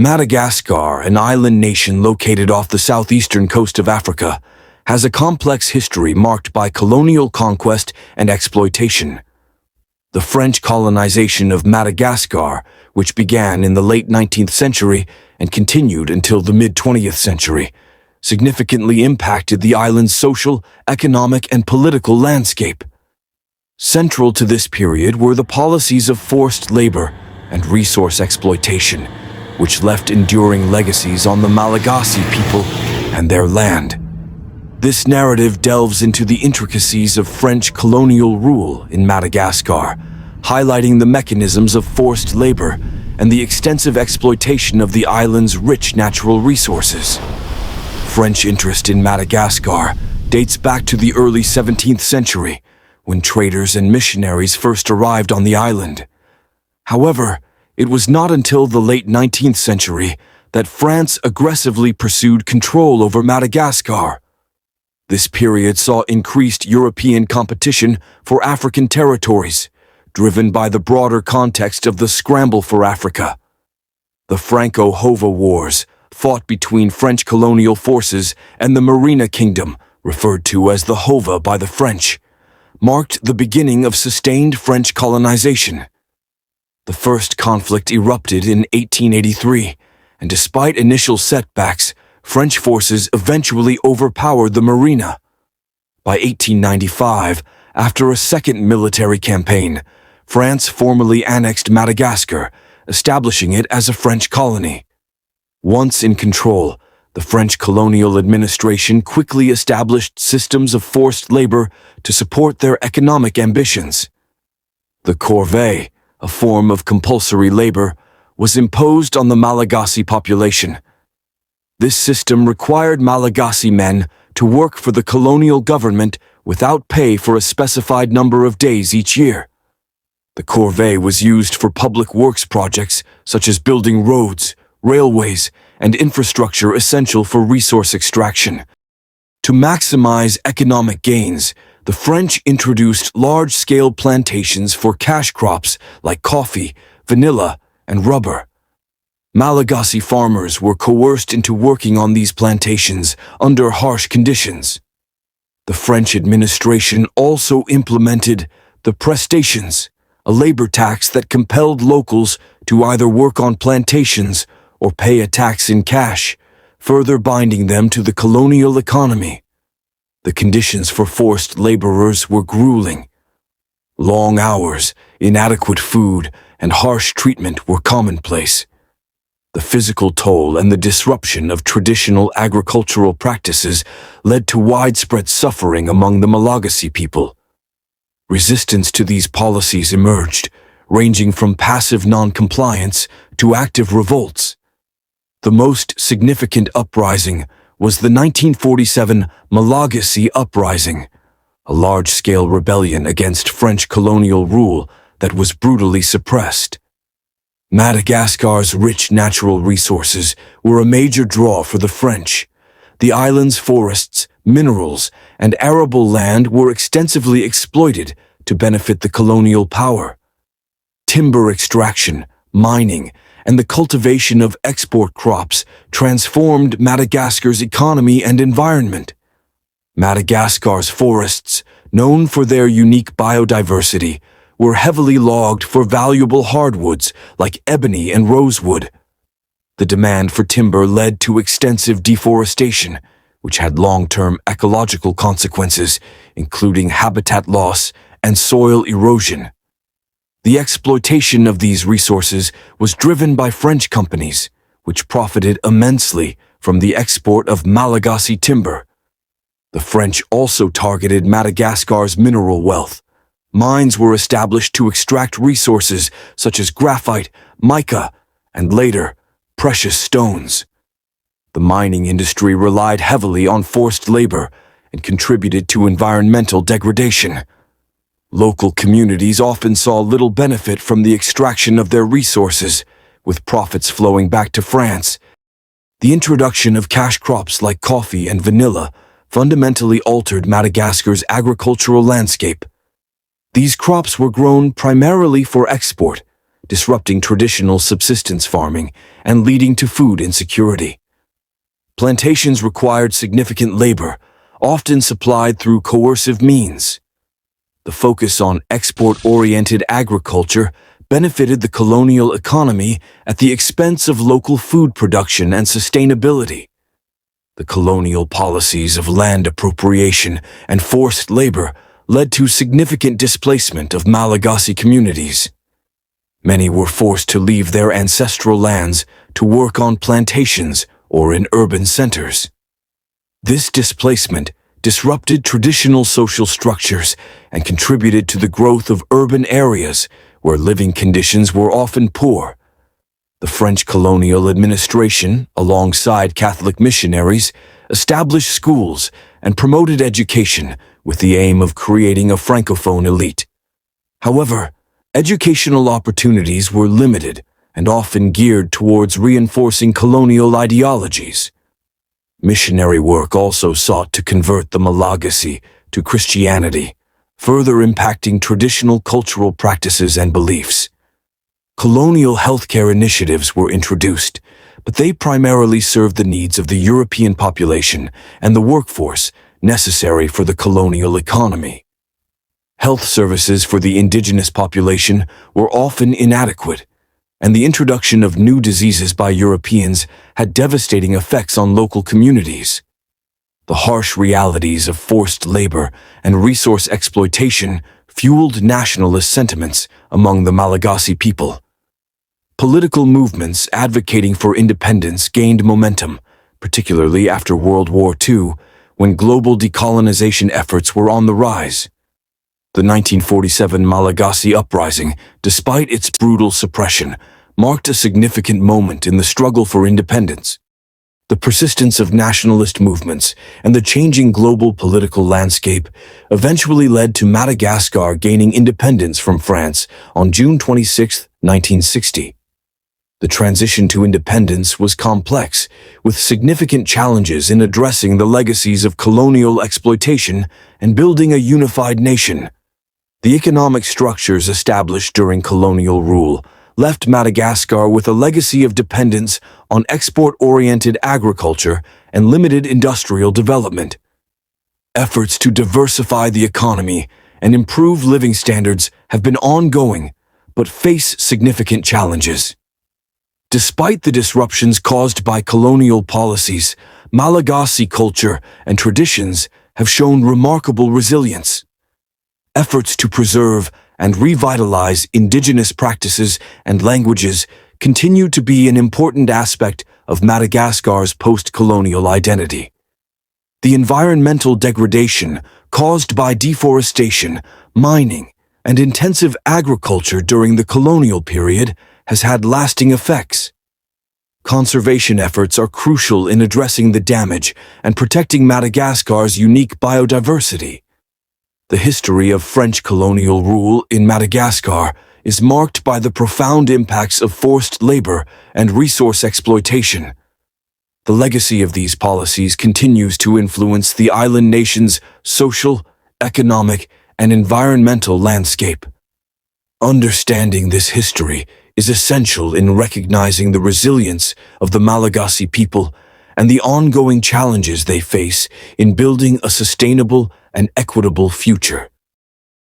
Madagascar, an island nation located off the southeastern coast of Africa, has a complex history marked by colonial conquest and exploitation. The French colonization of Madagascar, which began in the late 19th century and continued until the mid-20th century, significantly impacted the island's social, economic, and political landscape. Central to this period were the policies of forced labor and resource exploitation, which left enduring legacies on the Malagasy people and their land. This narrative delves into the intricacies of French colonial rule in Madagascar, highlighting the mechanisms of forced labor and the extensive exploitation of the island's rich natural resources. French interest in Madagascar dates back to the early 17th century, when traders and missionaries first arrived on the island. However, it was not until the late 19th century that France aggressively pursued control over Madagascar. This period saw increased European competition for African territories, driven by the broader context of the scramble for Africa. The Franco-Hova Wars, fought between French colonial forces and the Merina Kingdom, referred to as the Hova by the French, marked the beginning of sustained French colonization. The first conflict erupted in 1883, and despite initial setbacks, French forces eventually overpowered the Merina. By 1895, after a second military campaign, France formally annexed Madagascar, establishing it as a French colony. Once in control, the French colonial administration quickly established systems of forced labor to support their economic ambitions. The Corvée, a form of compulsory labor, was imposed on the Malagasy population. This system required Malagasy men to work for the colonial government without pay for a specified number of days each year. The corvée was used for public works projects such as building roads, railways, and infrastructure essential for resource extraction. To maximize economic gains, the French introduced large-scale plantations for cash crops like coffee, vanilla, and rubber. Malagasy farmers were coerced into working on these plantations under harsh conditions. The French administration also implemented the prestations, a labor tax that compelled locals to either work on plantations or pay a tax in cash, further binding them to the colonial economy. The conditions for forced laborers were grueling. Long hours, inadequate food, and harsh treatment were commonplace. The physical toll and the disruption of traditional agricultural practices led to widespread suffering among the Malagasy people. Resistance to these policies emerged, ranging from passive non-compliance to active revolts. The most significant uprising was the 1947 Malagasy Uprising, a large-scale rebellion against French colonial rule that was brutally suppressed. Madagascar's rich natural resources were a major draw for the French. The island's forests, minerals, and arable land were extensively exploited to benefit the colonial power. Timber extraction, mining, and the cultivation of export crops transformed Madagascar's economy and environment. Madagascar's forests, known for their unique biodiversity, were heavily logged for valuable hardwoods like ebony and rosewood. The demand for timber led to extensive deforestation, which had long-term ecological consequences, including habitat loss and soil erosion. The exploitation of these resources was driven by French companies, which profited immensely from the export of Malagasy timber. The French also targeted Madagascar's mineral wealth. Mines were established to extract resources such as graphite, mica, and later, precious stones. The mining industry relied heavily on forced labor and contributed to environmental degradation. Local communities often saw little benefit from the extraction of their resources, with profits flowing back to France. The introduction of cash crops like coffee and vanilla fundamentally altered Madagascar's agricultural landscape. These crops were grown primarily for export, disrupting traditional subsistence farming and leading to food insecurity. Plantations required significant labor, often supplied through coercive means. The focus on export-oriented agriculture benefited the colonial economy at the expense of local food production and sustainability. The colonial policies of land appropriation and forced labor led to significant displacement of Malagasy communities. Many were forced to leave their ancestral lands to work on plantations or in urban centers. This displacement disrupted traditional social structures and contributed to the growth of urban areas where living conditions were often poor. The French colonial administration, alongside Catholic missionaries, established schools and promoted education with the aim of creating a francophone elite. However, educational opportunities were limited and often geared towards reinforcing colonial ideologies. Missionary work also sought to convert the Malagasy to Christianity, further impacting traditional cultural practices and beliefs. Colonial healthcare initiatives were introduced, but they primarily served the needs of the European population and the workforce necessary for the colonial economy. Health services for the indigenous population were often inadequate, and the introduction of new diseases by Europeans had devastating effects on local communities. The harsh realities of forced labor and resource exploitation fueled nationalist sentiments among the Malagasy people. Political movements advocating for independence gained momentum, particularly after World War II, when global decolonization efforts were on the rise. The 1947 Malagasy Uprising, despite its brutal suppression, marked a significant moment in the struggle for independence. The persistence of nationalist movements and the changing global political landscape eventually led to Madagascar gaining independence from France on June 26, 1960. The transition to independence was complex, with significant challenges in addressing the legacies of colonial exploitation and building a unified nation. The economic structures established during colonial rule left Madagascar with a legacy of dependence on export-oriented agriculture and limited industrial development. Efforts to diversify the economy and improve living standards have been ongoing, but face significant challenges. Despite the disruptions caused by colonial policies, Malagasy culture and traditions have shown remarkable resilience. Efforts to preserve and revitalize indigenous practices and languages continue to be an important aspect of Madagascar's post-colonial identity. The environmental degradation caused by deforestation, mining, and intensive agriculture during the colonial period has had lasting effects. Conservation efforts are crucial in addressing the damage and protecting Madagascar's unique biodiversity. The history of French colonial rule in Madagascar is marked by the profound impacts of forced labor and resource exploitation. The legacy of these policies continues to influence the island nation's social, economic, and environmental landscape. Understanding this history is essential in recognizing the resilience of the Malagasy people and the ongoing challenges they face in building a sustainable and equitable future.